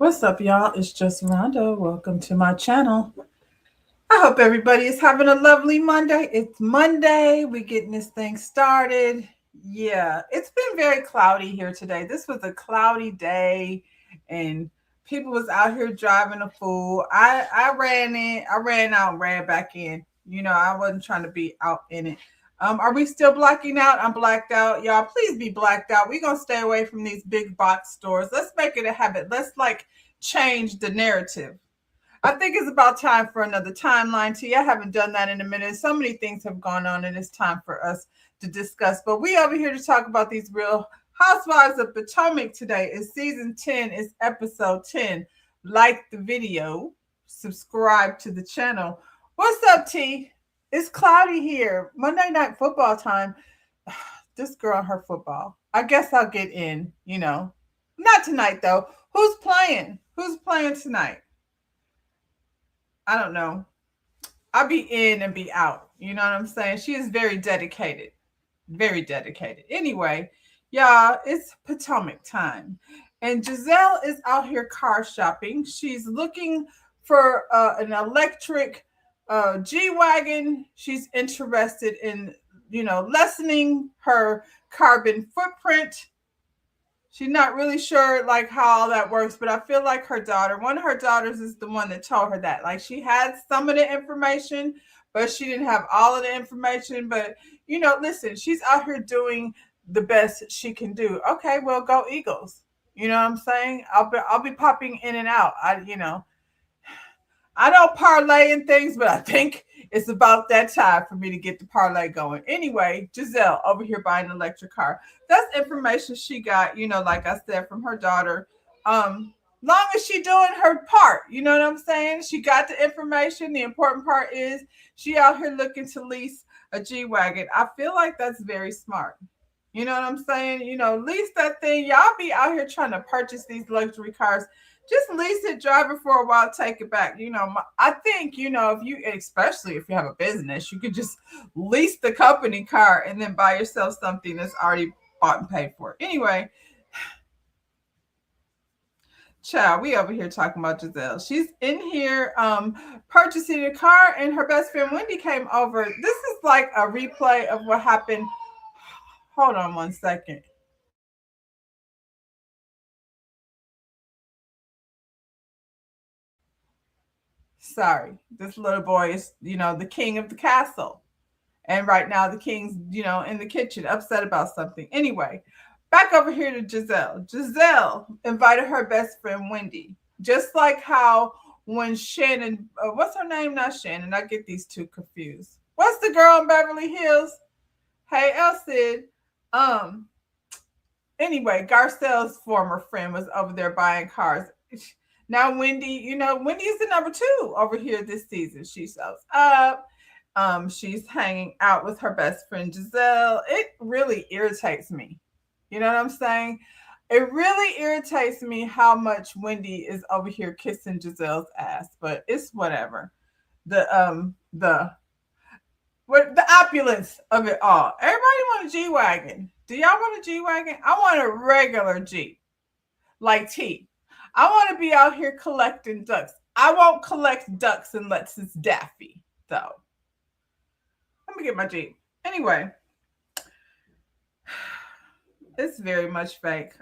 What's up, y'all? It's just Rhonda. Welcome to my channel. I hope everybody is having a lovely Monday. It's Monday. We're getting this thing started. Yeah, it's been very cloudy here today. This was a cloudy day, and people was out here driving a fool. I ran in, I ran out, and ran back in. I wasn't trying to be out in it. Are we still blacking out? I'm blacked out. Y'all, please be blacked out. We're gonna stay away from these big box stores. Let's make it a habit. Let's change the narrative. I think it's about time for another timeline tea. I haven't done that in a minute. So many things have gone on, and it's time for us to discuss. But we over here to talk about these real Housewives of Potomac today. Is season 10, is episode 10. Like the video, subscribe to the channel. What's up, T? It's cloudy here. Monday night football time. This girl and her football. I guess I'll get in, Not tonight, though. Who's playing? Who's playing tonight? I don't know. I'll be in and be out. You know what I'm saying? She is very dedicated. Very dedicated. Anyway, y'all, it's Potomac time. And Giselle is out here car shopping. She's looking for an electric G-Wagon. She's interested in, lessening her carbon footprint. She's not really sure how all that works, but I feel like one of her daughters is the one that told her that. She had some of the information, but she didn't have all of the information. But listen, she's out here doing the best she can do. Okay, well, go Eagles. You know what I'm saying? I'll be popping in and out. I don't parlay in things, but I think it's about that time for me to get the parlay going. Anyway, Giselle over here buying an electric car. That's information she got, like I said, from her daughter. Long as she doing her part, you know what I'm saying? She got the information. The important part is she out here looking to lease a G-Wagon. I feel like that's very smart. You know what I'm saying? Lease that thing. Y'all be out here trying to purchase these luxury cars. Just lease it, drive it for a while, take it back. I think, especially if you have a business, you could just lease the company car and then buy yourself something that's already bought and paid for. Anyway, child, we over here talking about Giselle. She's in here purchasing a car, and her best friend Wendy came over. This is like a replay of what happened. Hold on one second. Sorry, this little boy is, the king of the castle. And right now the king's, in the kitchen, upset about something. Anyway, back over here to Giselle. Giselle invited her best friend Wendy. Just like how when Shannon, what's her name? Not Shannon. I get these two confused. What's the girl in Beverly Hills? Hey, Elsid. Anyway, Garcelle's former friend was over there buying cars. Now Wendy, Wendy is the number 2 over here this season. She shows up. She's hanging out with her best friend Giselle. It really irritates me. You know what I'm saying? It really irritates me how much Wendy is over here kissing Giselle's ass, but it's whatever. The opulence of it all. Everybody want a G-Wagon. Do y'all want a G-Wagon? I want a regular Jeep, like T. I want to be out here collecting ducks. I won't collect ducks unless it's Daffy, though. Let me get my Jeep. Anyway, it's very much fake.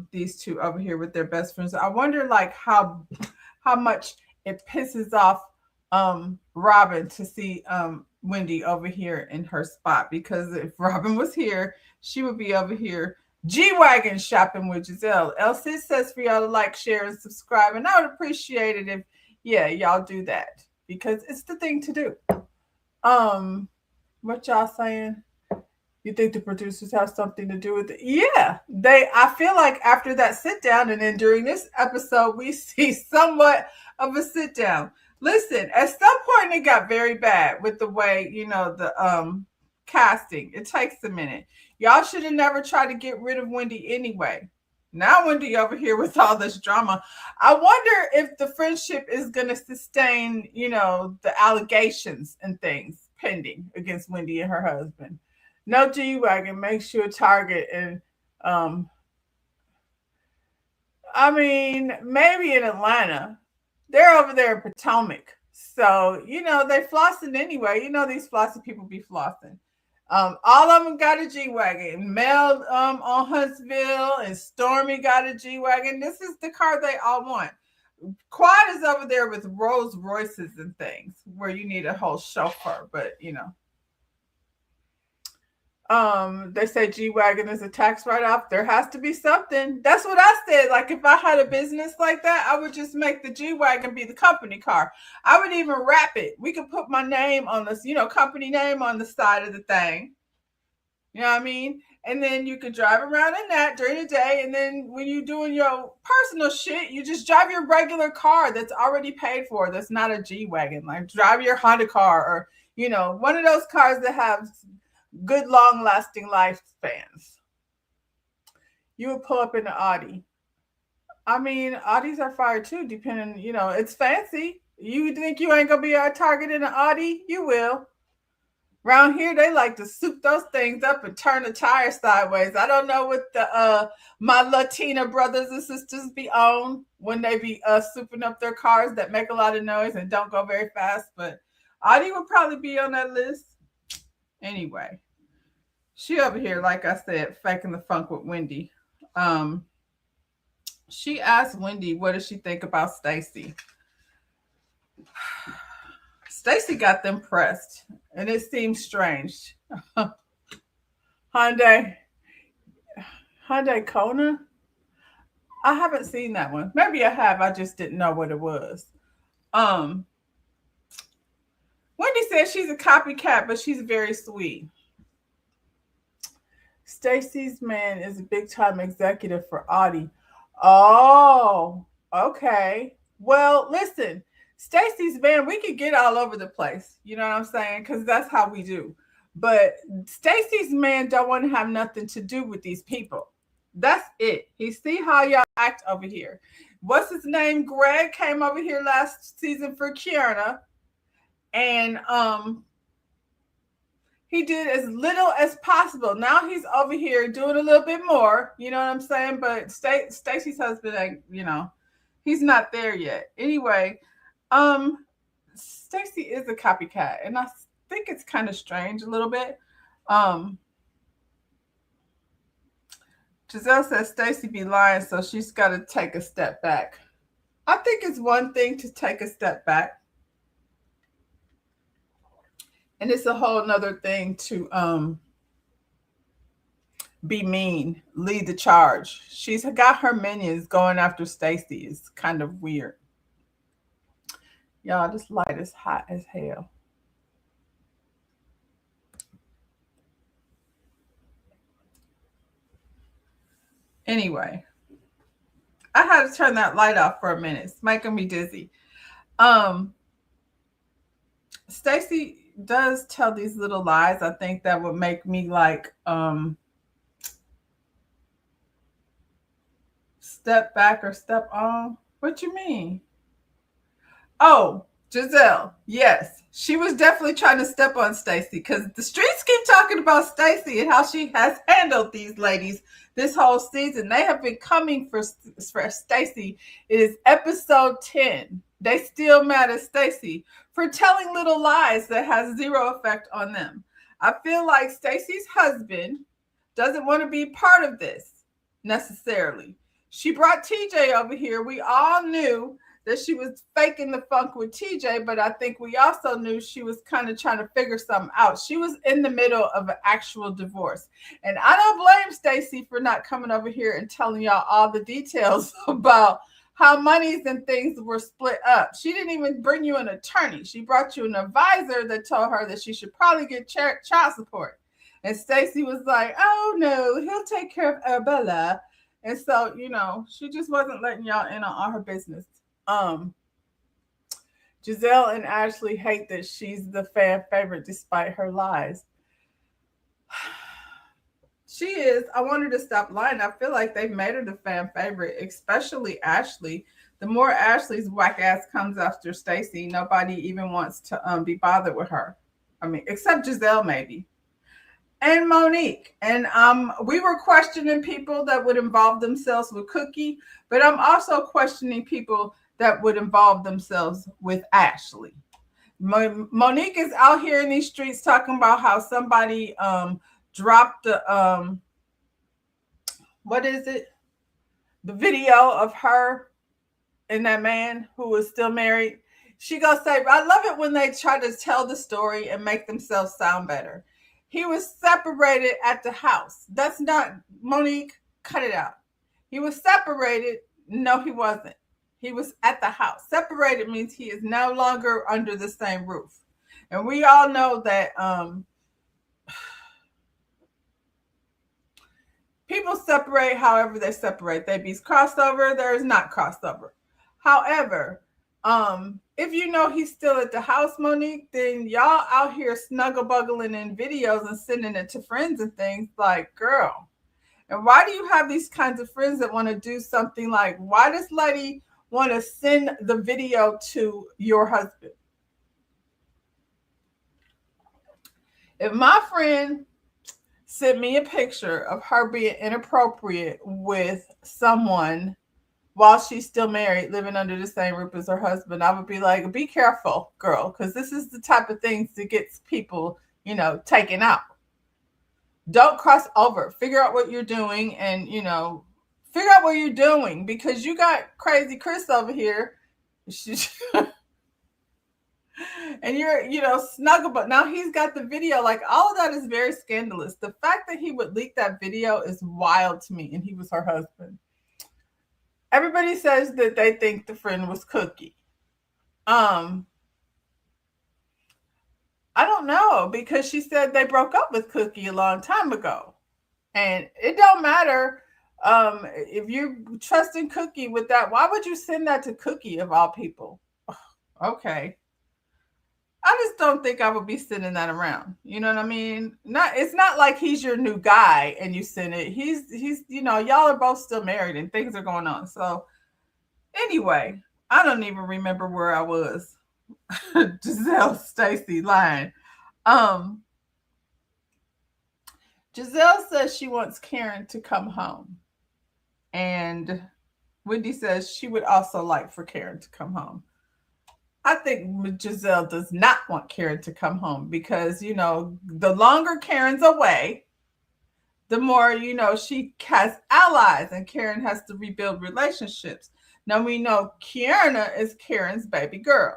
These two over here with their best friends. I wonder how much it pisses off Robin to see Wendy over here in her spot, because if Robin was here, she would be over here G-Wagon shopping with Giselle. Elsie says for y'all to like, share, and subscribe, and I would appreciate it if y'all do that, because it's the thing to do. What y'all saying? You think the producers have something to do with it? Yeah, I feel like after that sit down, and then during this episode, we see somewhat of a sit down. Listen, at some point it got very bad with the way, the casting. It takes a minute. Y'all should have never tried to get rid of Wendy anyway. Now Wendy over here with all this drama. I wonder if the friendship is going to sustain, the allegations and things pending against Wendy and her husband. No G-Wagon makes you a target, and I mean, maybe in Atlanta. They're over there in Potomac. So, they flossing anyway. These flossy people be flossing. All of them got a G-Wagon. Mel on Huntsville and Stormy got a G-Wagon. This is the car they all want. Quad is over there with Rolls Royces and things where you need a whole chauffeur, but they say G-Wagon is a tax write-off. There has to be something. That's what I said. Like, if I had a business like that, I would just make the G-Wagon be the company car. I would even wrap it. We could put my name on this, company name on the side of the thing. You know what I mean? And then you could drive around in that during the day. And then when you're doing your personal shit, you just drive your regular car that's already paid for. That's not a G-Wagon. Like, drive your Honda car or, one of those cars that have good long-lasting lifespans. You would pull up in an Audi. I mean, Audis are fire too, depending, it's fancy. You think you ain't gonna be our target in an Audi? You will. Around here, they like to soup those things up and turn the tire sideways. I don't know what my Latina brothers and sisters be on when they be souping up their cars that make a lot of noise and don't go very fast, but Audi would probably be on that list. Anyway, she over here, like I said, faking the funk with Wendy. She asked Wendy, what does she think about Stacy? Stacy got them pressed, and it seems strange. Hyundai Kona? I haven't seen that one. Maybe I have. I just didn't know what it was. Wendy says she's a copycat, but she's very sweet. Stacy's man is a big-time executive for Audi. Oh, okay. Well, listen, Stacy's man, we could get all over the place. You know what I'm saying? Because that's how we do. But Stacy's man don't want to have nothing to do with these people. That's it. You see how y'all act over here. What's his name? Greg came over here last season for Kiana. And he did as little as possible. Now he's over here doing a little bit more. You know what I'm saying? But Stacy's husband ain't, he's not there yet. Anyway, Stacy is a copycat. And I think it's kind of strange a little bit. Giselle says Stacy be lying, so she's got to take a step back. I think it's one thing to take a step back. And it's a whole nother thing to be mean, lead the charge. She's got her minions going after Stacy. It's kind of weird. Y'all, this light is hot as hell. Anyway, I had to turn that light off for a minute. It's making me dizzy. Stacy does tell these little lies. I think that would make me like step back or step on. What you mean? Oh, Giselle. Yes, she was definitely trying to step on Stacy because the streets keep talking about Stacy and how she has handled these ladies this whole season. They have been coming for Stacy. It is episode 10. They still mad at Stacy for telling little lies that has zero effect on them. I feel like Stacy's husband doesn't want to be part of this necessarily. She brought TJ over here. We all knew that she was faking the funk with TJ, but I think we also knew she was kind of trying to figure something out. She was in the middle of an actual divorce. And I don't blame Stacy for not coming over here and telling y'all all the details about how monies and things were split up. She didn't even bring you an attorney. She brought you an advisor that told her that she should probably get child support. And Stacy was like, oh no, he'll take care of Arbella. And so, she just wasn't letting y'all in on all her business. Giselle and Ashley hate that she's the fan favorite despite her lies. She is. I want her to stop lying. I feel like they've made her the fan favorite, especially Ashley. The more Ashley's whack ass comes after Stacy, nobody even wants to be bothered with her. I mean, except Giselle maybe. and Monique. And we were questioning people that would involve themselves with Cookie, but I'm also questioning people that would involve themselves with Ashley. Monique is out here in these streets talking about how somebody dropped the what is it? The video of her and that man who was still married. She gonna say, I love it when they try to tell the story and make themselves sound better. He was separated at the house. That's not Monique, cut it out. He was separated. No, he wasn't. He was at the house. Separated means he is no longer under the same roof. And we all know that people separate however they separate. They be crossover, there is not crossover. However, if you know he's still at the house, Monique, then y'all out here snuggle buggling in videos and sending it to friends and things like, girl. And why do you have these kinds of friends that want to do something like, why does lady want to send the video to your husband? If my friend sent me a picture of her being inappropriate with someone while she's still married, living under the same roof as her husband, I would be like, be careful, girl, because this is the type of things that gets people, taken out. Don't cross over. Figure out what you're doing and, figure out what you're doing because you got crazy Chris over here. And you're, snuggle, but now he's got the video. Like, all of that is very scandalous. The fact that he would leak that video is wild to me, and he was her husband. Everybody says that they think the friend was Cookie. I don't know, because she said they broke up with Cookie a long time ago. And it don't matter if you're trusting Cookie with that. Why would you send that to Cookie of all people? Okay. I just don't think I would be sending that around. You know what I mean? It's not like he's your new guy and you send it. He's y'all are both still married and things are going on. So anyway, I don't even remember where I was. Giselle Stacy lying. Giselle says she wants Karen to come home. And Wendy says she would also like for Karen to come home. I think Giselle does not want Karen to come home because, the longer Karen's away, the more, she has allies and Karen has to rebuild relationships. Now we know Kiana is Karen's baby girl.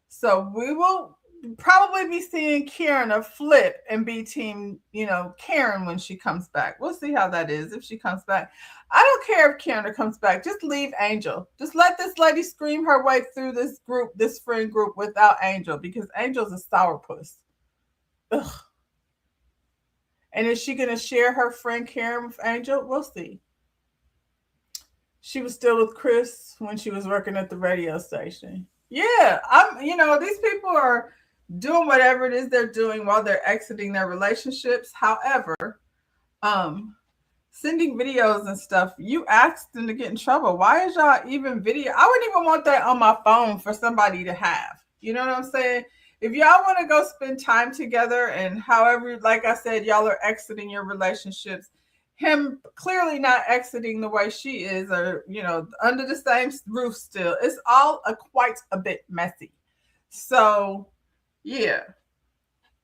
So we will probably be seeing Kiana flip and be team, Karen when she comes back. We'll see how that is if she comes back. I don't care if Kiana comes back. Just leave Angel. Just let this lady scream her way through this group, this friend group without Angel, because Angel's a sourpuss. Ugh. And is she going to share her friend Karen with Angel? We'll see. She was still with Chris when she was working at the radio station. Yeah, these people are doing whatever it is they're doing while they're exiting their relationships. However, sending videos and stuff, you asked them to get in trouble. Why is y'all even video? I wouldn't even want that on my phone for somebody to have. You know what I'm saying? If y'all want to go spend time together and however, like I said, y'all are exiting your relationships, him clearly not exiting the way she is, or, under the same roof still, it's all quite a bit messy. So, yeah,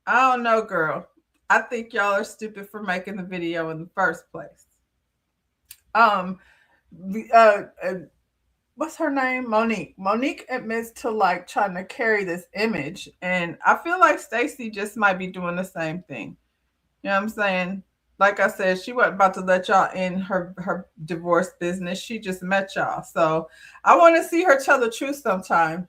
I don't know, girl. I think y'all are stupid for making the video in the first place. What's her name? Monique. Monique admits to like trying to carry this image, and I feel like Stacy just might be doing the same thing. You know what I'm saying? Like I said, she wasn't about to let y'all in her divorce business. She just met y'all. So I want to see her tell the truth sometime.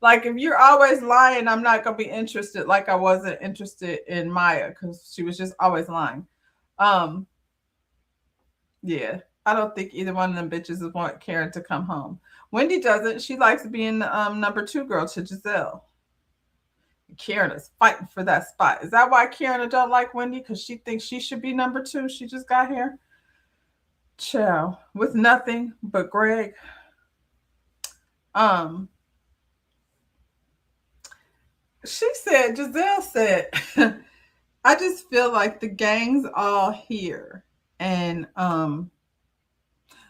Like, if you're always lying, I'm not going to be interested, like I wasn't interested in Maya because she was just always lying. Yeah, I don't think either one of them bitches want Karen to come home. Wendy doesn't. She likes being the number 2 girl to Giselle. Karen is fighting for that spot. Is that why Karen don't like Wendy? Because she thinks she should be number 2. She just got here. Ciao. With nothing but Greg. Giselle said, I just feel like the gang's all here. And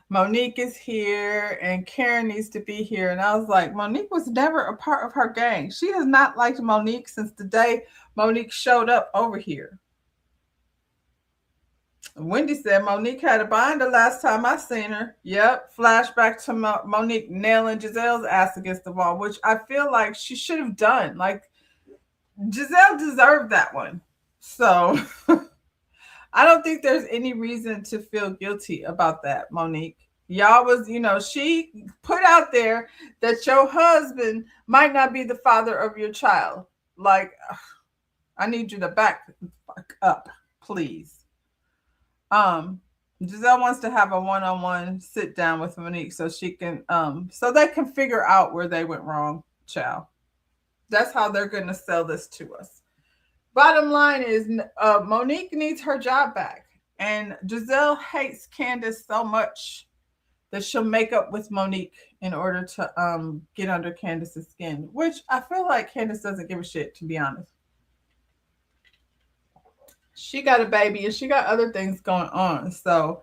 Monique is here and Karen needs to be here. And I was like, Monique was never a part of her gang. She has not liked Monique since the day Monique showed up over here. Wendy said Monique had a binder last time I seen her. Yep. Flashback to Monique nailing Giselle's ass against the wall, which I feel like she should have done. Like, Giselle deserved that one. So I don't think there's any reason to feel guilty about that, Monique. Y'all was, she put out there that your husband might not be the father of your child. Like, I need you to back up, please. Giselle wants to have a one-on-one sit down with Monique so she can, so they can figure out where they went wrong, child. That's how they're going to sell this to us. Bottom line is, Monique needs her job back, and Giselle hates Candace so much that she'll make up with Monique in order to get under Candace's skin, which I feel like Candace doesn't give a shit, to be honest. She got a baby and she got other things going on, so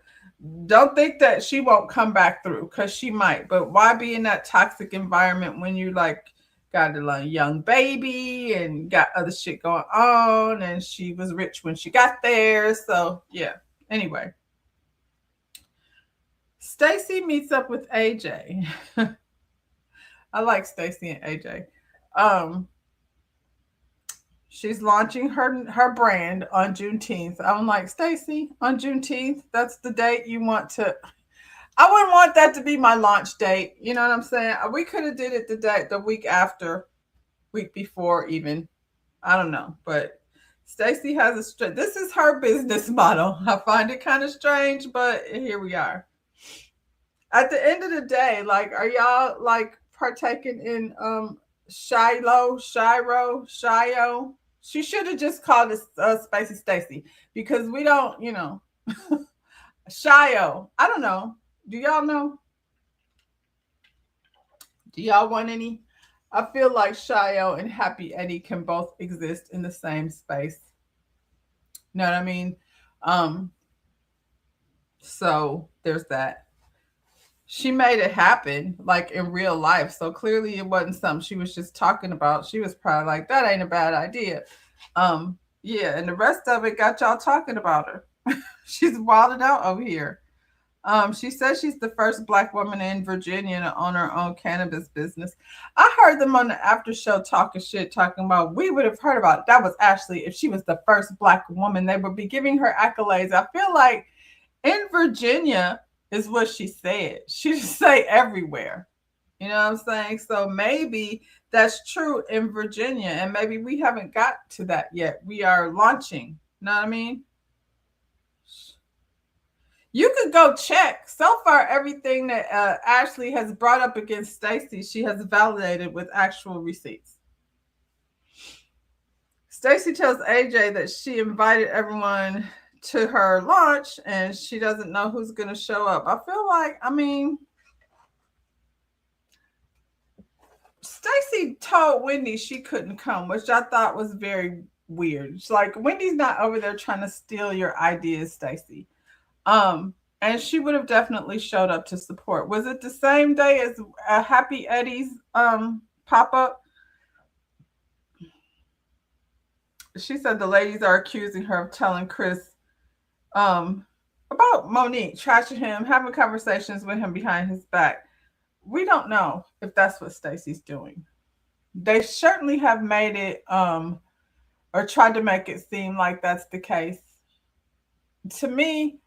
don't think that she won't come back through, because she might. But why be in that toxic environment when you like got a young baby and got other shit going on, and she was rich when she got there. So yeah. Anyway, Stacy meets up with AJ. I like Stacy and AJ. She's launching her brand on Juneteenth. I'm like, Stacy, on Juneteenth, that's the date you want to. I wouldn't want that to be my launch date. You know what I'm saying? We could have did it the week after, week before even. I don't know, but Stacy has this is her business model. I find it kind of strange, but here we are. At the end of the day, like, are y'all like partaking in Shiro? She should have just called it Spicy Stacy, because we don't, Shio. I don't know. Do y'all know? Do y'all want any? I feel like Shio and Happy Eddie can both exist in the same space. You know what I mean? Um, so there's that. She made it happen, like in real life. So clearly it wasn't something she was just talking about. She was probably like, that ain't a bad idea. Yeah, and the rest of it got y'all talking about her. She's wilding out over here. She says she's the first Black woman in Virginia to own her own cannabis business. I heard them on the after show talking shit, talking about, we would have heard about it. That was Ashley. If she was the first Black woman, they would be giving her accolades. I feel like in Virginia is what she said. She just say everywhere. You know what I'm saying? So maybe that's true in Virginia, and maybe we haven't got to that yet. We are launching. You know what I mean? You could go check. So far, everything that Ashley has brought up against Stacy, she has validated with actual receipts. Stacy tells AJ that she invited everyone to her launch and she doesn't know who's going to show up. I feel like, Stacy told Wendy she couldn't come, which I thought was very weird. It's like, Wendy's not over there trying to steal your ideas, Stacy. And she would have definitely showed up to support. Was it the same day as Happy Eddie's pop-up? She said the ladies are accusing her of telling Chris about Monique, trashing him, having conversations with him behind his back. We don't know if that's what Stacy's doing. They certainly have made it or tried to make it seem like that's the case. To me,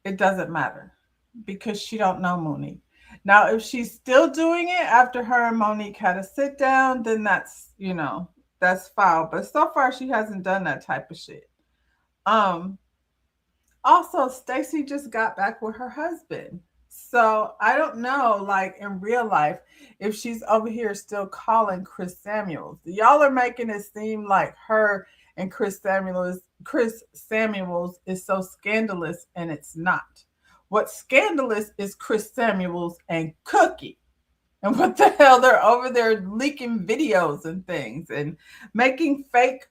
it doesn't matter because she don't know Monique. Now, if she's still doing it after her and Monique had a sit down, then that's, that's foul. But so far, she hasn't done that type of shit. Also, Stacy just got back with her husband. So I don't know, like in real life, if she's over here still calling Chris Samuels. Y'all are making it seem like her and Chris Samuels is so scandalous, and it's not. What's scandalous is Chris Samuels and Cookie. And what the hell, they're over there leaking videos and things and making fake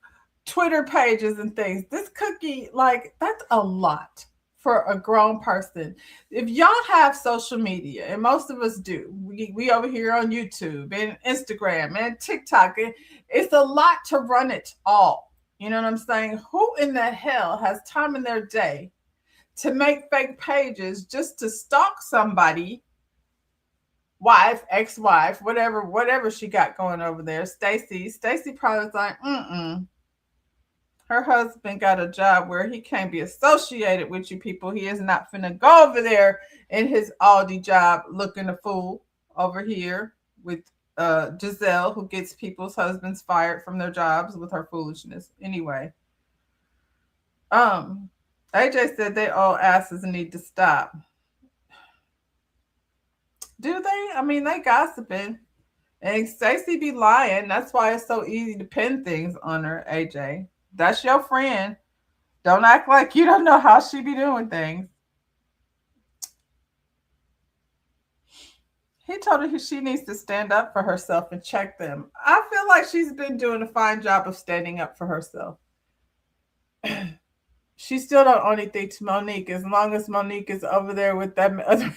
Twitter pages and things. This cookie, like, that's a lot for a grown person. If y'all have social media, and most of us do, we over here on YouTube and Instagram and TikTok, it's a lot to run it all. You know what I'm saying? Who in the hell has time in their day to make fake pages just to stalk somebody, wife, ex-wife, whatever she got going over there? Stacy probably was like, her husband got a job where he can't be associated with you people. He is not finna go over there in his Aldi job looking a fool over here with Giselle, who gets people's husbands fired from their jobs with her foolishness. Anyway, AJ said they all asses need to stop. Do they? I mean, they gossiping. And Stacey be lying. That's why it's so easy to pin things on her, AJ. That's your friend. Don't act like you don't know how she be doing things. He told her she needs to stand up for herself and check them. I feel like she's been doing a fine job of standing up for herself. She still don't owe anything to Monique as long as Monique is over there with that other.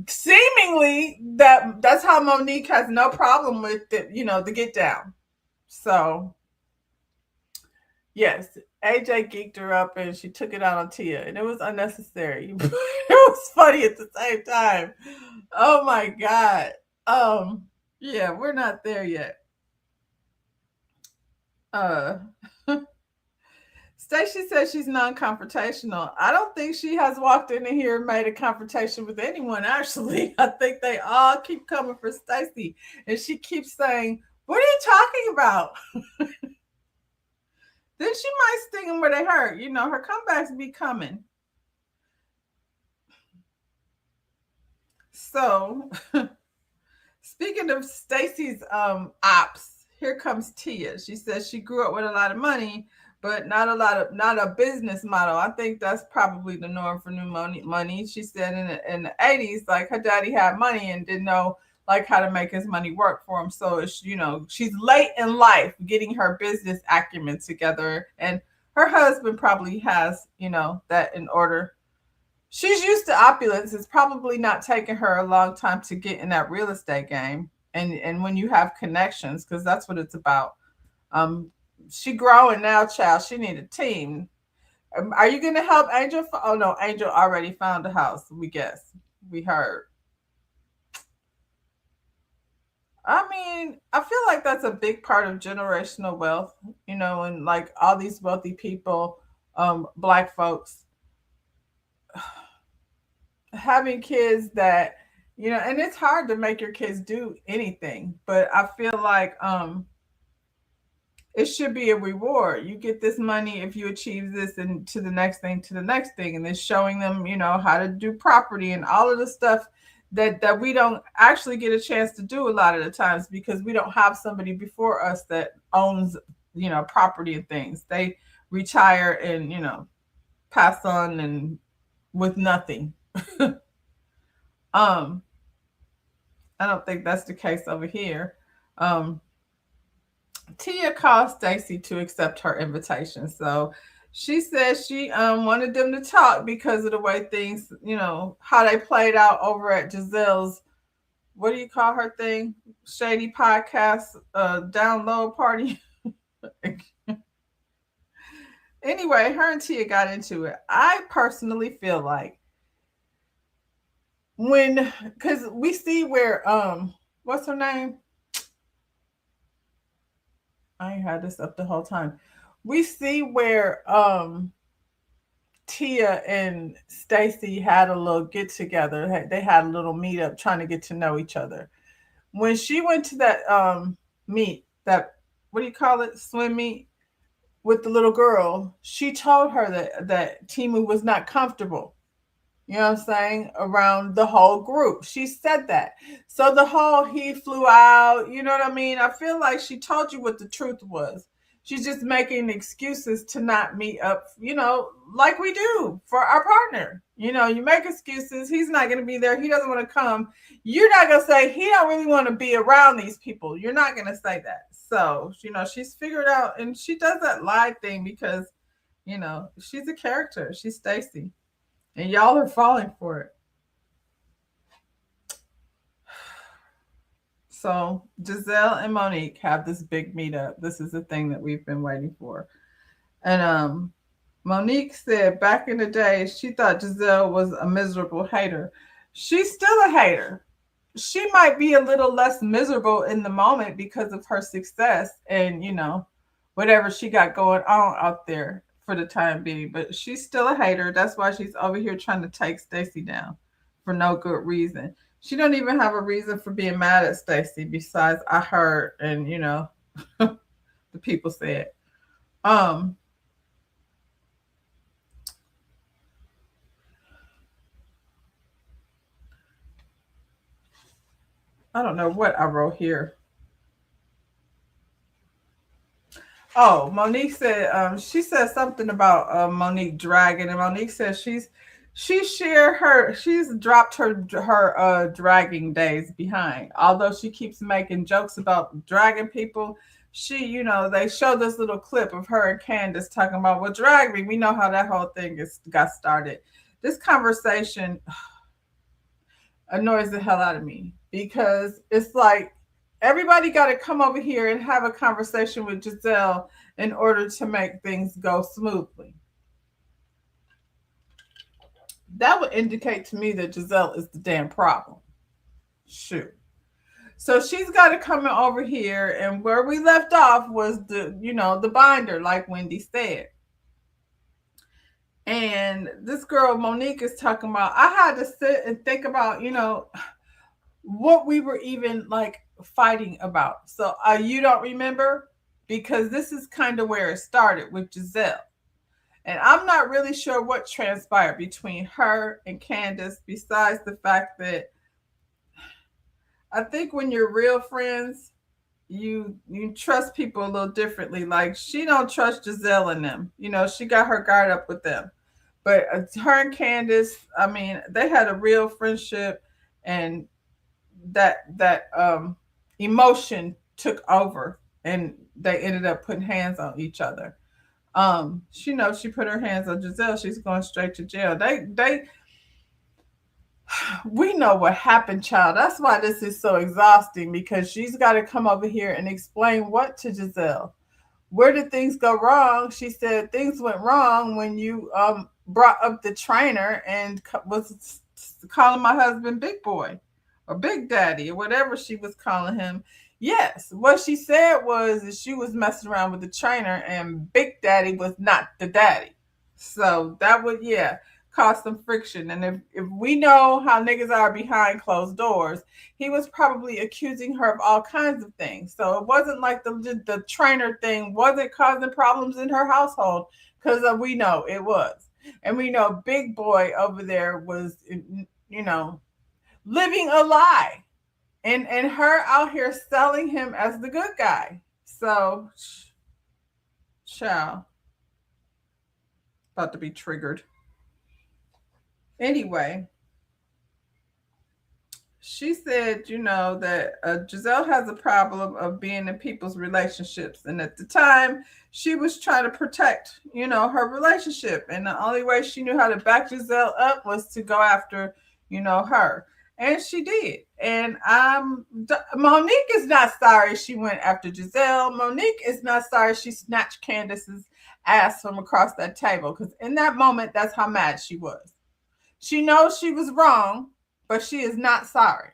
Seemingly that's how Monique has no problem with the, the get down. So yes, AJ geeked her up and she took it out on Tia, and it was unnecessary. It was funny at the same time. Oh my God. Yeah, we're not there yet. Stacey says she's non-confrontational. I don't think she has walked in here and made a confrontation with anyone, actually. I think they all keep coming for Stacey. And she keeps saying, what are you talking about? Then she might sting them where they hurt. Her comebacks be coming. So, speaking of Stacey's ops, here comes Tia. She says she grew up with a lot of money, but not a business model. I think that's probably the norm for new money. She said in the 80s, like, her daddy had money and didn't know like how to make his money work for him. So it's, she's late in life getting her business acumen together, and her husband probably has, that in order. She's used to opulence. It's probably not taking her a long time to get in that real estate game. And when you have connections, because that's what it's about. She growing now, child. She need a team. Are you going to help Angel? Oh no, Angel already found a house. We guess. We heard. I mean, I feel like that's a big part of generational wealth, and like all these wealthy people, Black folks, having kids that, and it's hard to make your kids do anything, but I feel like it should be a reward. You get this money if you achieve this, and to the next thing, and then showing them, how to do property and all of the stuff that we don't actually get a chance to do a lot of the times because we don't have somebody before us that owns, property and things. They retire and, pass on and with nothing. I don't think that's the case over here. Tia called Stacey to accept her invitation. So she said she wanted them to talk because of the way things, how they played out over at Giselle's, what do you call her thing? Shady podcast download party. Anyway, her and Tia got into it. I personally feel like because we see where, what's her name? I ain't had this up the whole time. We see where Tia and Stacey had a little get together. They had a little meet up trying to get to know each other. When she went to that meet, that, what do you call it, swim meet with the little girl, she told her that Timu was not comfortable. You know what I'm saying? Around the whole group. She said that. So the whole he flew out, you know what I mean? I feel like she told you what the truth was. She's just making excuses to not meet up, like we do for our partner. You make excuses. He's not going to be there. He doesn't want to come. You're not going to say he don't really want to be around these people. You're not going to say that. So, she's figured out, and she does that lie thing because, she's a character. She's Stacy, and y'all are falling for it. So Giselle and Monique have this big meetup. This is the thing that we've been waiting for. And Monique said back in the day, she thought Giselle was a miserable hater. She's still a hater. She might be a little less miserable in the moment because of her success and, whatever she got going on out there for the time being. But she's still a hater. That's why she's over here trying to take Stacy down for no good reason. She don't even have a reason for being mad at Stacy besides I heard and, the people said. I don't know what I wrote here. Oh, Monique said she said something about Monique dragging, and Monique says she's dropped her dragging days behind. Although she keeps making jokes about dragging people, they show this little clip of her and Candace talking about, well, drag me. We know how that whole thing got started. This conversation annoys the hell out of me because it's like everybody got to come over here and have a conversation with Giselle in order to make things go smoothly. That would indicate to me that Giselle is the damn problem. Shoot. So she's got to come over here, and where we left off was the binder, like Wendy said. And this girl Monique is talking about, I had to sit and think about, what we were even like fighting about. So you don't remember? Because this is kind of where it started with Giselle. And I'm not really sure what transpired between her and Candace, besides the fact that I think when you're real friends, you trust people a little differently. Like she don't trust Giselle and them. She got her guard up with them. But her and Candace, I mean, they had a real friendship, and that emotion took over, and they ended up putting hands on each other. She put her hands on Giselle. She's going straight to jail. We know what happened, child. That's why this is so exhausting, because she's got to come over here and explain what to Giselle. Where did things go wrong? She said things went wrong when you brought up the trainer and was calling my husband Big Boy or Big Daddy or whatever she was calling him. Yes, what she said was that she was messing around with the trainer and Big Daddy was not the daddy. So that would, cause some friction. And if we know how niggas are behind closed doors, he was probably accusing her of all kinds of things. So it wasn't like the trainer thing wasn't causing problems in her household, because we know it was. And we know Big Boy over there was, living a lie. And her out here selling him as the good guy. So, child, about to be triggered. Anyway, she said, that Giselle has a problem of being in people's relationships. And at the time, she was trying to protect, her relationship. And the only way she knew how to back Giselle up was to go after, her. And she did. And Monique is not sorry she went after Giselle. Monique is not sorry she snatched Candace's ass from across that table. Because in that moment, that's how mad she was. She knows she was wrong, but she is not sorry.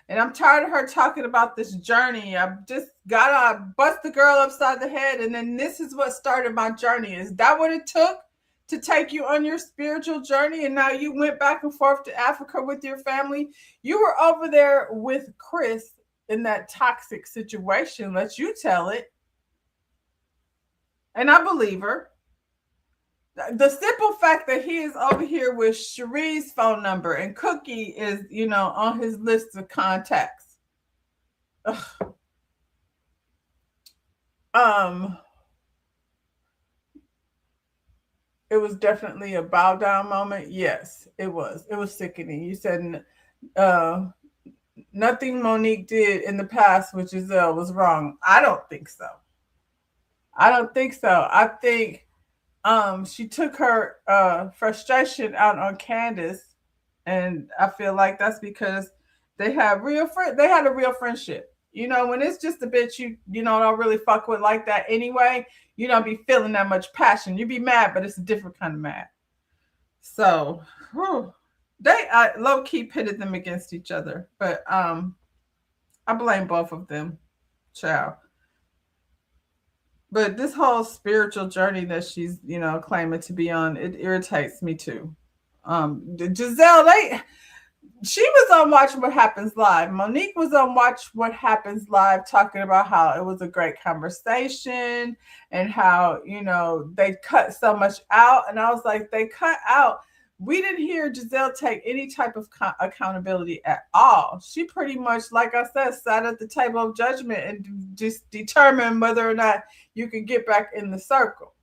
And I'm tired of her talking about this journey. I just got to bust the girl upside the head. And then this is what started my journey. Is that what it took to take you on your spiritual journey? And now you went back and forth to Africa with your family. You were over there with Chris in that toxic situation. Let you tell it. And I believe her. The simple fact that he is over here with Cherie's phone number and Cookie is, on his list of contacts. Ugh. it was definitely a bow down moment. Yes, it was. It was sickening. You said uh, nothing Monique did in the past with Giselle was wrong. I don't think so. I don't think so. I think she took her frustration out on Candace, and I feel like that's because they had a real friendship. You know, when it's just a bitch you don't really fuck with like that anyway, you don't be feeling that much passion. You be mad, but it's a different kind of mad. So whew, they low key pitted them against each other, but I blame both of them, child. But this whole spiritual journey that she's, claiming to be on, it irritates me too. Giselle, she was on Watch What Happens Live. Monique was on Watch What Happens Live talking about how it was a great conversation and how, they cut so much out. And I was like, they cut out. We didn't hear Giselle take any type of accountability at all. She pretty much, like I said, sat at the table of judgment and just determined whether or not you could get back in the circle.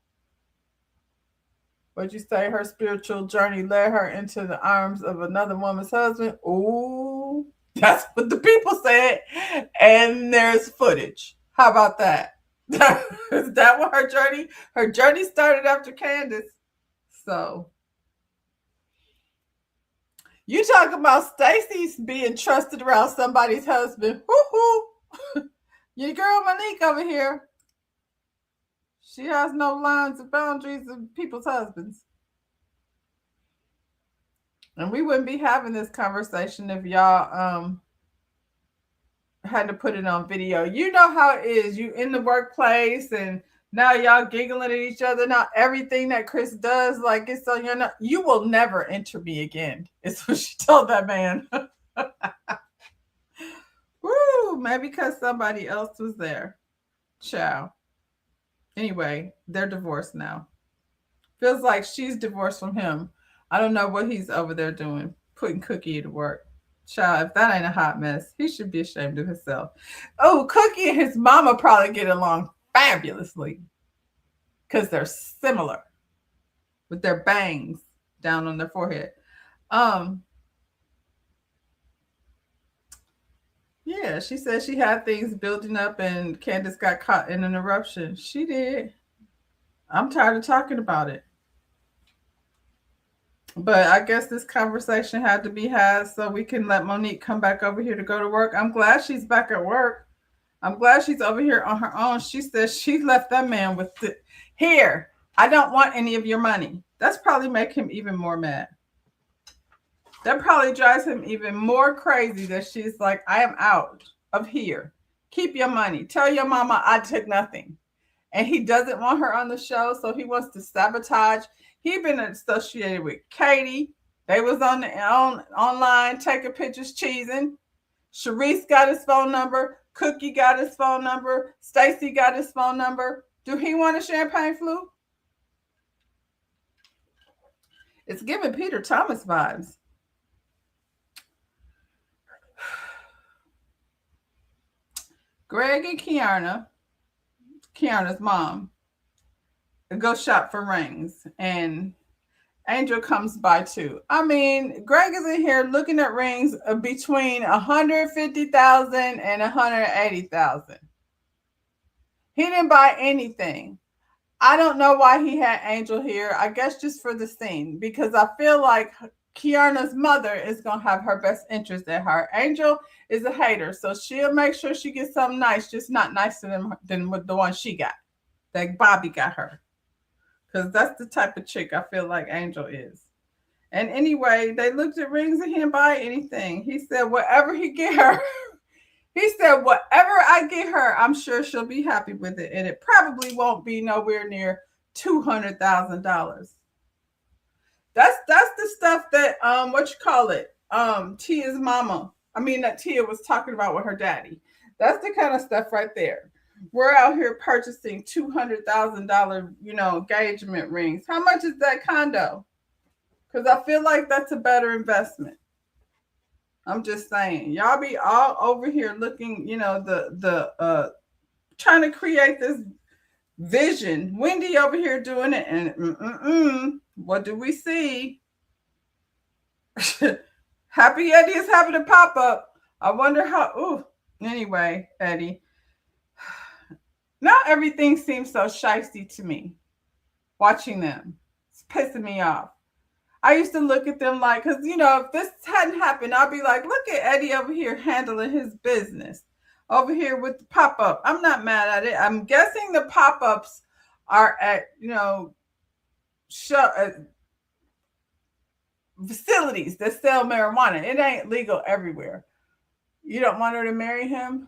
What'd you say? Her spiritual journey led her into the arms of another woman's husband. Ooh, that's what the people said. And there's footage. How about that? Is that what her journey? Her journey started after Candace. So you talk about Stacy's being trusted around somebody's husband. Woo-hoo. Your girl Monique over here. She has no lines of boundaries of people's husbands. And we wouldn't be having this conversation if y'all had to put it on video. You know how it is. You in the workplace and now y'all giggling at each other. Now everything that Chris does, like it's on your you will never enter me again. Is what she told that man. Woo, maybe because somebody else was there. Ciao. Anyway, they're divorced now. Feels like she's divorced from him. I don't know what he's over there doing, putting Cookie to work. Child, if that ain't a hot mess, he should be ashamed of himself. Oh, Cookie and his mama probably get along fabulously because they're similar with their bangs down on their forehead. Yeah, she said she had things building up and Candace got caught in an eruption. She did. I'm tired of talking about it. But I guess this conversation had to be had so we can let Monique come back over here to go to work. I'm glad she's back at work. I'm glad she's over here on her own. She says she left that man with here. I don't want any of your money. That's probably make him even more mad. That probably drives him even more crazy that she's like, I am out of here. Keep your money. Tell your mama I took nothing. And he doesn't want her on the show, so he wants to sabotage. He been associated with Katie. They was online taking pictures, cheesing. Sharice got his phone number. Cookie got his phone number. Stacy got his phone number. Do he want a champagne flute? It's giving Peter Thomas vibes. Greg and Kiana's mom, go shop for rings, and Angel comes by too. I mean, Greg is in here looking at rings between 150,000 and 180,000. He didn't buy anything. I don't know why he had Angel here. I guess just for the scene, because I feel like Kiana's mother is going to have her best interest at heart. Angel is a hater, so she'll make sure she gets something nice, just not nicer than the one she got, that Bobby got her. Because that's the type of chick I feel like Angel is. And anyway, they looked at rings and he didn't buy anything. He said, whatever he get her, he said, whatever I get her, I'm sure she'll be happy with it. And it probably won't be nowhere near $200,000. That's the stuff that Tia's mama. I mean that Tia was talking about with her daddy. That's the kind of stuff right there. We're out here purchasing $200,000, engagement rings. How much is that condo? Because I feel like that's a better investment. I'm just saying, y'all be all over here looking, trying to create Vision. Wendy over here doing it, and what do we see? Happy Eddie is having a pop up. I wonder how. Ooh. Anyway, Eddie. Not everything seems so shifty to me. Watching them, it's pissing me off. I used to look at them like, because if this hadn't happened, I'd be like, look at Eddie over here handling his business, over here with the pop up. I'm not mad at it. I'm guessing the pop ups are at facilities that sell marijuana. It ain't legal everywhere. You don't want her to marry him?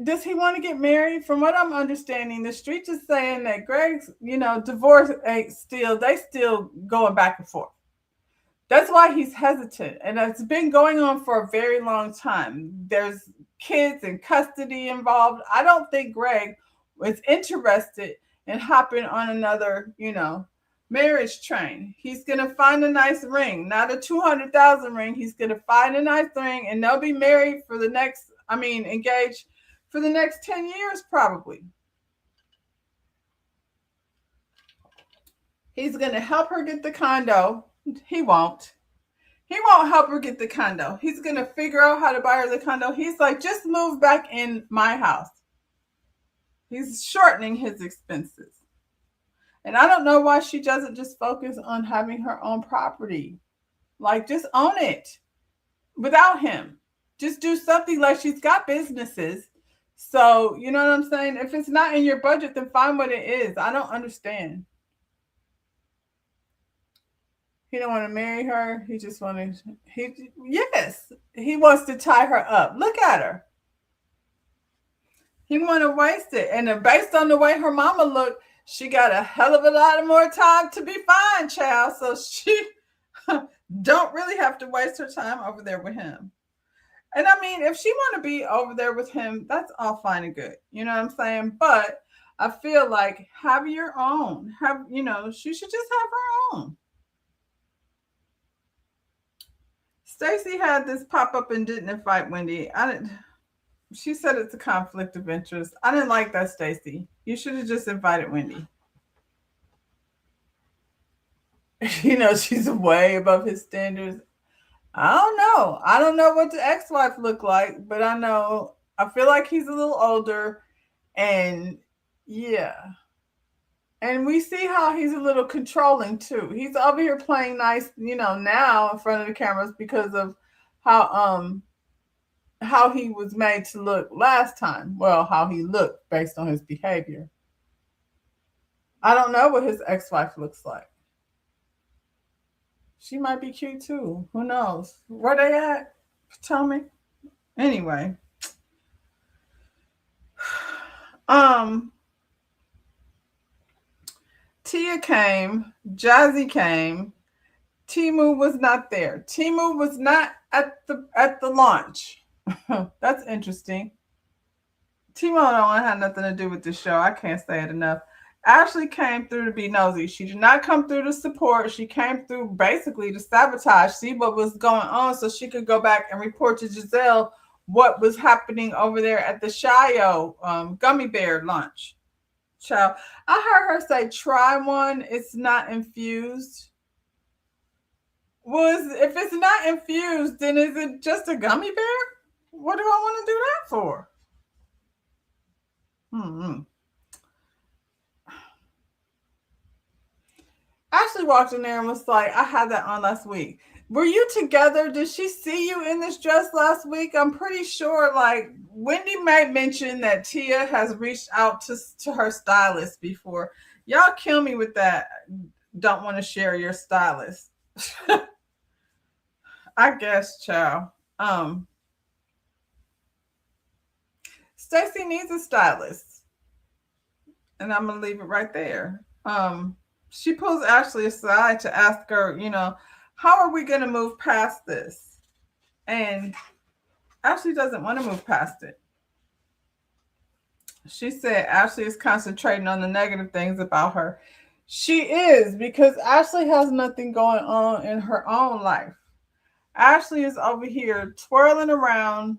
Does he want to get married? From what I'm understanding, the streets is saying that Greg's, divorce ain't still, they still going back and forth. That's why he's hesitant. And it's been going on for a very long time. There's kids in custody involved. I don't think Greg was interested in hopping on another, marriage train. He's going to find a nice ring, not a 200,000 ring. He's going to find a nice ring and they'll be married for the next, engaged for the next 10 years, probably. He's going to help her get the condo. He won't. He won't help her get the condo. He's going to figure out how to buy her the condo. He's like, just move back in my house. He's shortening his expenses. And I don't know why she doesn't just focus on having her own property. Like, just own it without him. Just do something. Like, she's got businesses. So, you know what I'm saying? If it's not in your budget, then find what it is. I don't understand. He don't want to marry her. He just wants to, he wants to tie her up. Look at her. He want to waste it. And based on the way her mama looked, she got a hell of a lot more time to be fine, child. So she don't really have to waste her time over there with him. And if she want to be over there with him, that's all fine and good. You know what I'm saying? But I feel like have your own. She should just have her own. Stacey had this pop up and didn't invite Wendy. She said it's a conflict of interest. I didn't like that, Stacey. You should have just invited Wendy. She's way above his standards. I don't know. I don't know what the ex-wife looked like, but I feel like he's a little older, and yeah. And we see how he's a little controlling too. He's over here playing nice, now in front of the cameras because of how he was made to look last time. Well, how he looked based on his behavior. I don't know what his ex-wife looks like. She might be cute too. Who knows? Where they at? Tell me. Anyway. Tia came. Jazzy came. Timu was not there. Timu was not at the launch. That's interesting. Timu don't have nothing to do with the show. I can't say it enough. Ashley came through to be nosy. She did not come through to support. She came through basically to sabotage, see what was going on so she could go back and report to Giselle what was happening over there at the Shio gummy bear lunch. Child, I heard her say, try one. It's not infused. If it's not infused, then is it just a gummy bear? What do I want to do that for? Ashley walked in there and was like, I had that on last week. Were you together? Did she see you in this dress last week? I'm pretty sure, Wendy may mention that Tia has reached out to her stylist before. Y'all kill me with that. Don't want to share your stylist. I guess, child. Stacey needs a stylist. And I'm going to leave it right there. She pulls Ashley aside to ask her, how are we going to move past this? And Ashley doesn't want to move past it. She said Ashley is concentrating on the negative things about her. She is, because Ashley has nothing going on in her own life. Ashley is over here twirling around,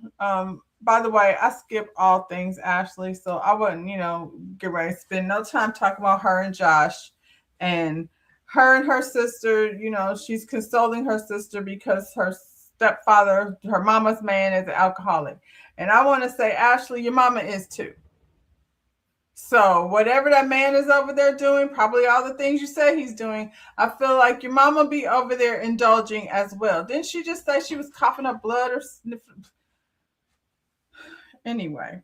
by the way, I skip all things Ashley, so I wouldn't, get ready to spend no time talking about her and Josh and her sister. She's consoling her sister because her stepfather, her mama's man, is an alcoholic. And I want to say, Ashley, your mama is too. So whatever that man is over there doing, probably all the things you say he's doing, I feel like your mama be over there indulging as well. Didn't she just say she was coughing up blood or sniffing? Anyway,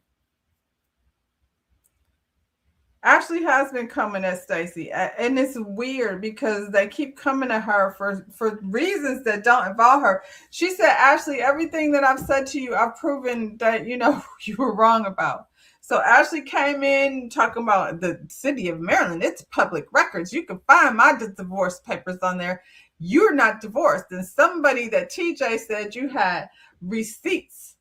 Ashley has been coming at Stacey, and it's weird because they keep coming at her for reasons that don't involve her. She said, Ashley, everything that I've said to you, I've proven that you were wrong about. So Ashley came in talking about the city of Maryland. It's public records. You can find my divorce papers on there. You're not divorced. And somebody that TJ said you had receipts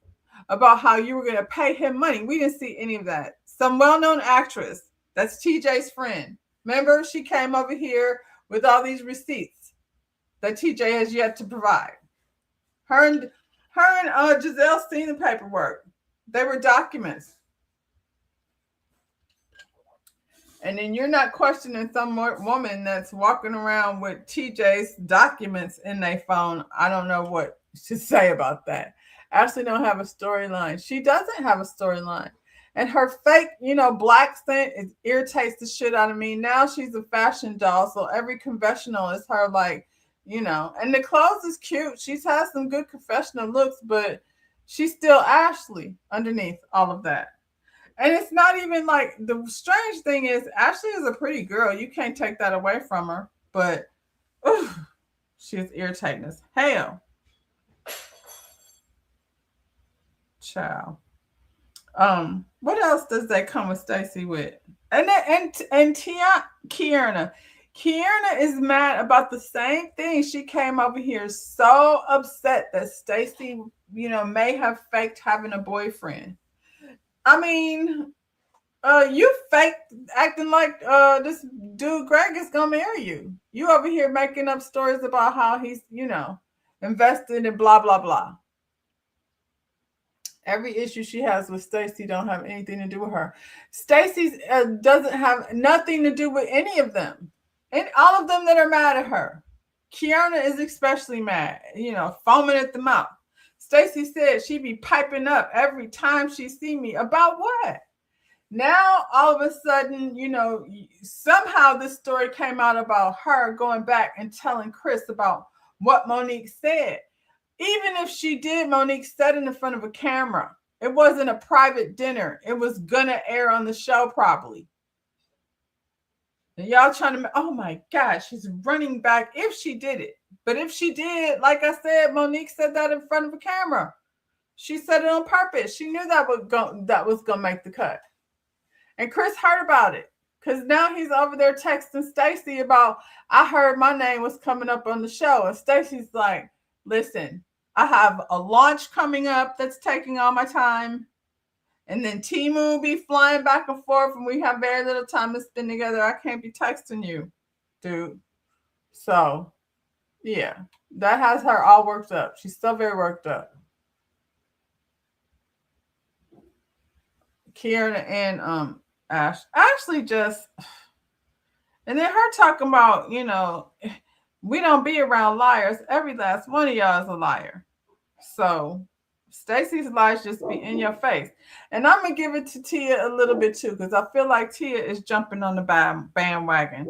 about how you were going to pay him money. We didn't see any of that. Some well-known actress, that's TJ's friend. Remember, she came over here with all these receipts that TJ has yet to provide. Her and Giselle seen the paperwork. They were documents. And then you're not questioning some woman that's walking around with TJ's documents in their phone. I don't know what to say about that. Ashley don't have a storyline. She doesn't have a storyline. And her fake, black scent, it irritates the shit out of me. Now she's a fashion doll. So every confessional is her and the clothes is cute. She's had some good confessional looks, but she's still Ashley underneath all of that. And it's not even like, the strange thing is Ashley is a pretty girl. You can't take that away from her. But she's irritating as hell. Child. What else does that come with Stacey with? And Kierna. Kierna is mad about the same thing. She came over here so upset that Stacey, may have faked having a boyfriend. I mean, you fake acting like this dude Greg is gonna marry you. You over here making up stories about how he's, invested in blah blah blah. Every issue she has with Stacey don't have anything to do with her. Stacey doesn't have nothing to do with any of them, and all of them that are mad at her. Kierna is especially mad, foaming at the mouth. Stacey said she'd be piping up every time she see me. About what? Now, all of a sudden, somehow this story came out about her going back and telling Chris about what Monique said. Even if she did, Monique said it in front of a camera. It wasn't a private dinner. It was going to air on the show probably. And y'all trying to, oh my gosh, she's running back if she did it. But if she did, like I said, Monique said that in front of a camera. She said it on purpose. She knew that was going to make the cut. And Chris heard about it because now he's over there texting Stacey about, I heard my name was coming up on the show. And Stacey's like, listen, I have a launch coming up that's taking all my time. And then Timu will be flying back and forth and we have very little time to spend together. I can't be texting you, dude. So, yeah, that has her all worked up. She's still very worked up. Kierna and Ashley just, and then her talking about, we don't be around liars. Every last one of y'all is a liar. So Stacey's lies just be in your face. And I'm going to give it to Tia a little bit too, because I feel like Tia is jumping on the bandwagon.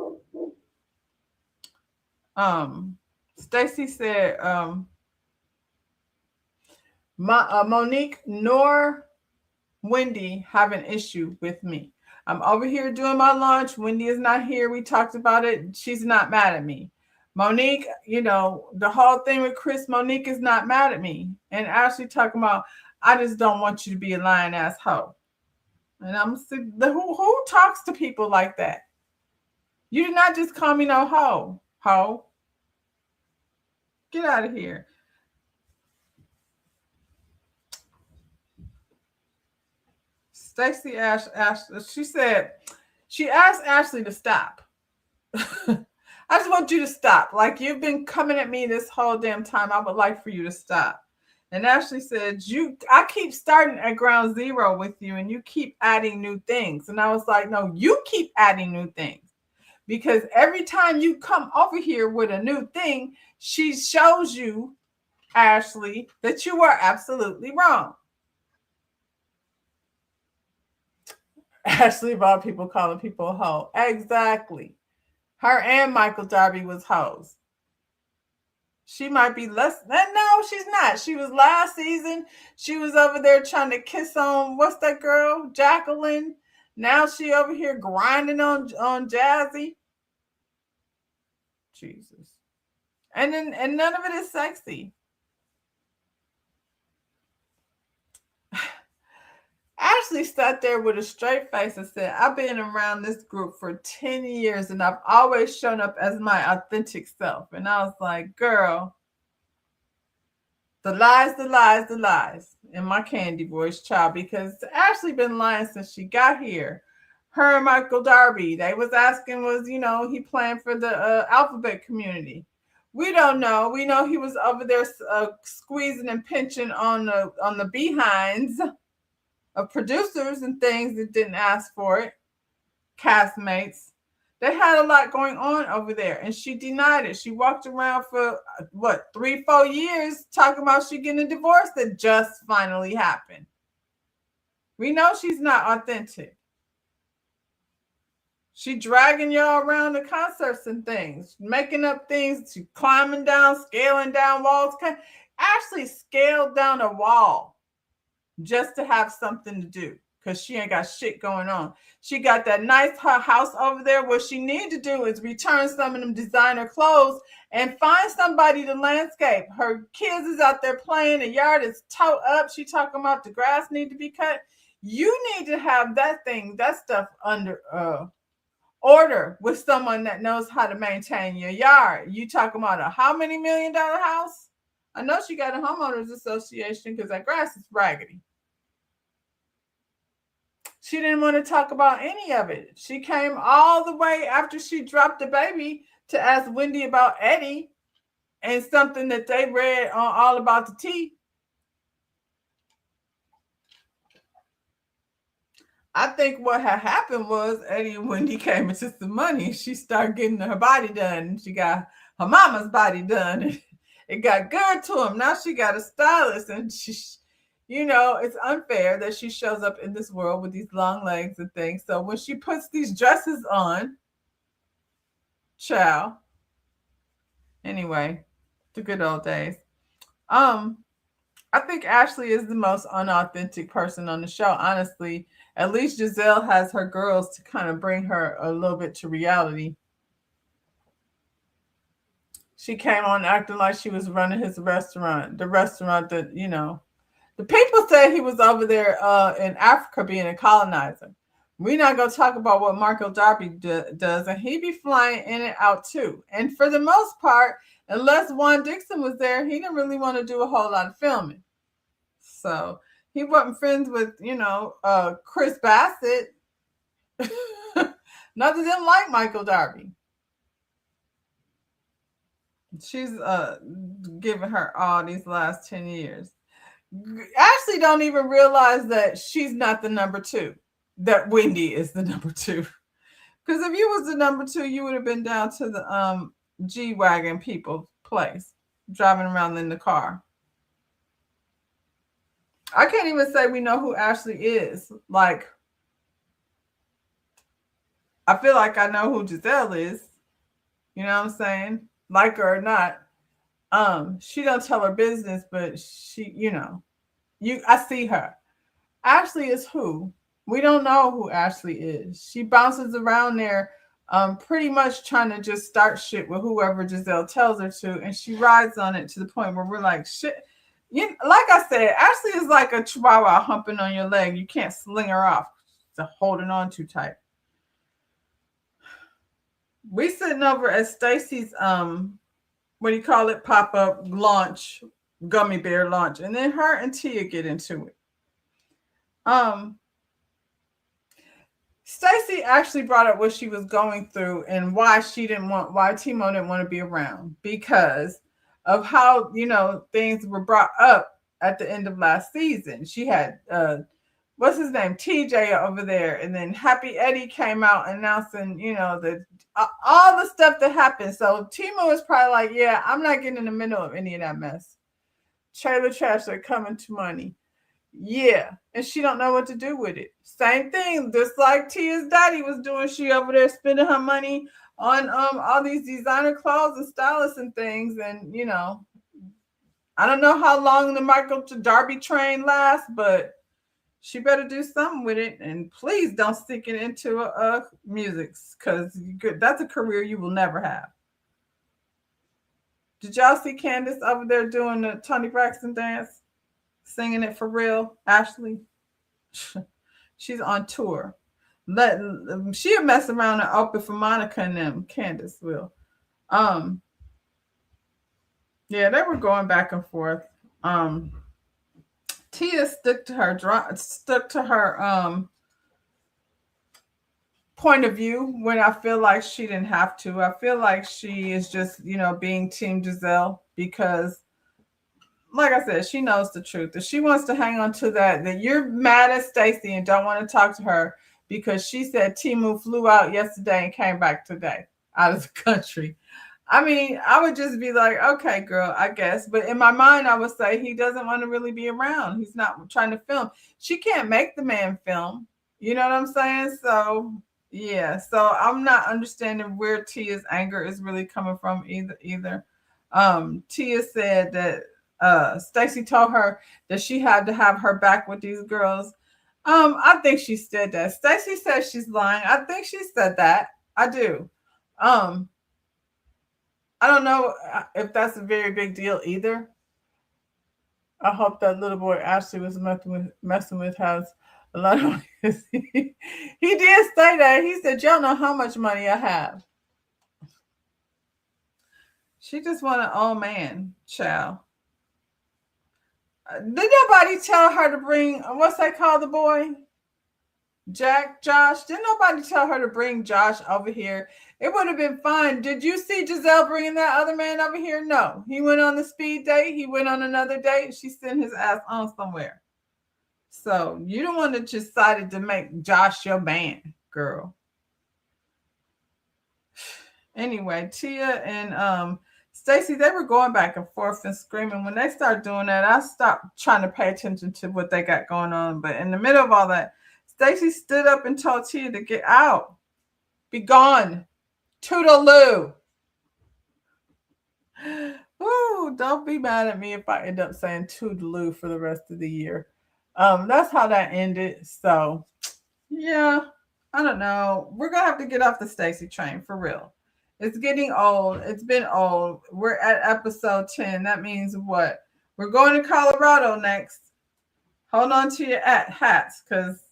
Stacey said, Monique nor Wendy have an issue with me. I'm over here doing my lunch. Wendy is not here. We talked about it. She's not mad at me. Monique, the whole thing with Chris, Monique is not mad at me. And Ashley talking about, I just don't want you to be a lying ass hoe. And I'm who talks to people like that? You did not just call me no hoe. Hoe. Get out of here. Stacey she said, she asked Ashley to stop. I just want you to stop. Like, you've been coming at me this whole damn time. I would like for you to stop. And Ashley said, I keep starting at ground zero with you and you keep adding new things. And I was like, no, you keep adding new things. Because every time you come over here with a new thing, she shows you, Ashley, that you are absolutely wrong. Ashley about people calling people a hoe. Exactly. Her and Michael Darby was hoes. She might be less. No, she's not. She was last season. She was over there trying to kiss on what's that girl, Jacqueline. Now she over here grinding on Jazzy. Jesus. And none of it is sexy. Ashley sat there with a straight face and said, I've been around this group for 10 years and I've always shown up as my authentic self. And I was like, girl, the lies, the lies, the lies in my candy voice, child, because Ashley been lying since she got here. Her and Michael Darby, they was asking, he playing for the alphabet community. We don't know. We know he was over there squeezing and pinching on the behinds of producers and things that didn't ask for it, castmates. They had a lot going on over there, and she denied it. She walked around for, 3-4 years talking about she getting a divorce that just finally happened. We know she's not authentic. She dragging y'all around the concerts and things, making up things, she climbing down, scaling down walls. Ashley scaled down a wall just to have something to do because she ain't got shit going on. She got that nice house over there. What she need to do is return some of them designer clothes and find somebody to landscape. Her kids is out there playing. The yard is towed up. She talking about the grass need to be cut. You need to have that stuff under order with someone that knows how to maintain your yard. You talking about a how many $1 million house? I know she got a homeowners association because that grass is raggedy. She didn't want to talk about any of it. She came all the way after she dropped the baby to ask Wendy about Eddie and something that they read on All About the Tea. I think what had happened was Eddie and Wendy came into some money. She started getting her body done. She got her mama's body done. It got good to him. Now she got a stylist, and she, it's unfair that she shows up in this world with these long legs and things. So when she puts these dresses on, child. Anyway, the good old days. I think Ashley is the most unauthentic person on the show, honestly. At least Giselle has her girls to kind of bring her a little bit to reality. She came on acting like she was running his restaurant, the restaurant that, the people said he was over there in Africa being a colonizer. We're not going to talk about what Michael Darby does, and he be flying in and out too. And for the most part, unless Juan Dixon was there, he didn't really want to do a whole lot of filming. So he wasn't friends with, Chris Bassett. None of them like Michael Darby. She's giving her all these last 10 years. Ashley don't even realize that she's not the number 2, that Wendy is the number 2. Because if you was the number 2, you would have been down to the G-Wagon people's place, driving around in the car. I can't even say we know who Ashley is. Like, I feel like I know who Giselle is. You know what I'm saying? Like her or not. She don't tell her business, but she, I see her. Ashley is who? We don't know who Ashley is. She bounces around there, pretty much trying to just start shit with whoever Giselle tells her to, and she rides on it to the point where we're like, shit. Like I said, Ashley is like a chihuahua humping on your leg. You can't sling her off. It's holding on too tight. We sitting over at Stacy's pop-up launch, gummy bear launch, and then her and Tia get into it. Stacy actually brought up what she was going through and why Timo didn't want to be around, because of how things were brought up at the end of last season. She had what's his name, TJ over there, and then Happy Eddie came out announcing, the all the stuff that happened. So Timo is probably like, yeah, I'm not getting in the middle of any of that mess. Trailer trash are coming to money. Yeah, and she don't know what to do with it. Same thing, just like Tia's daddy was doing. She over there spending her money on all these designer clothes and stylists and things, and I don't know how long the Michael Darby train lasts, but she better do something with it, and please don't stick it into music, because that's a career you will never have. Did y'all see Candace over there doing the Toni Braxton dance? Singing it for real, Ashley. She's on tour. She'll mess around and open for Monica and them. Candace will. Yeah, they were going back and forth. Tia stuck to her point of view when I feel like she didn't have to. I feel like she is just, being Team Giselle because, like I said, she knows the truth. If she wants to hang on to that you're mad at Stacey and don't want to talk to her because she said Timu flew out yesterday and came back today out of the country. I mean, I would just be like, okay, girl, I guess. But in my mind, I would say he doesn't want to really be around. He's not trying to film. She can't make the man film. You know what I'm saying? So, yeah. So I'm not understanding where Tia's anger is really coming from either. Tia said that Stacey told her that she had to have her back with these girls. I think she said that. Stacey says she's lying. I think she said that. I do. I don't know if that's a very big deal either. I hope that little boy Ashley was messing with has a lot of money. He did say that. He said, y'all know how much money I have. She just want an old man, child. Did nobody tell her to bring, what's that called, the boy? Josh? Didn't nobody tell her to bring Josh over here? It would have been fun. Did you see Giselle bringing that other man over here? No. He went on the speed date. He went on another date. She sent his ass on somewhere. So you don't want to decided to make Josh your man, girl. Anyway, Tia and Stacey, they were going back and forth and screaming. When they started doing that, I stopped trying to pay attention to what they got going on. But in the middle of all that, Stacey stood up and told Tia to get out. Be gone. Toodaloo. Ooh, don't be mad at me if I end up saying toodaloo for the rest of the year. That's how that ended. So, yeah, I don't know. We're going to have to get off the Stacey train for real. It's getting old. It's been old. We're at episode 10. That means what? We're going to Colorado next. Hold on to your hats because,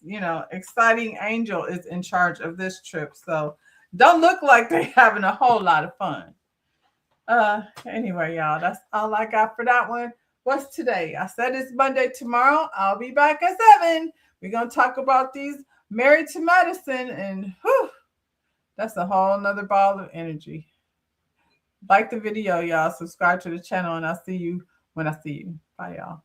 Exciting Angel is in charge of this trip. So don't look like they're having a whole lot of fun. Anyway, y'all, that's all I got for that one. What's today? I said it's Monday. Tomorrow, I'll be back at 7. We're going to talk about these Married to Medicine, and that's a whole nother ball of energy. Like the video, y'all. Subscribe to the channel, and I'll see you when I see you. Bye, y'all.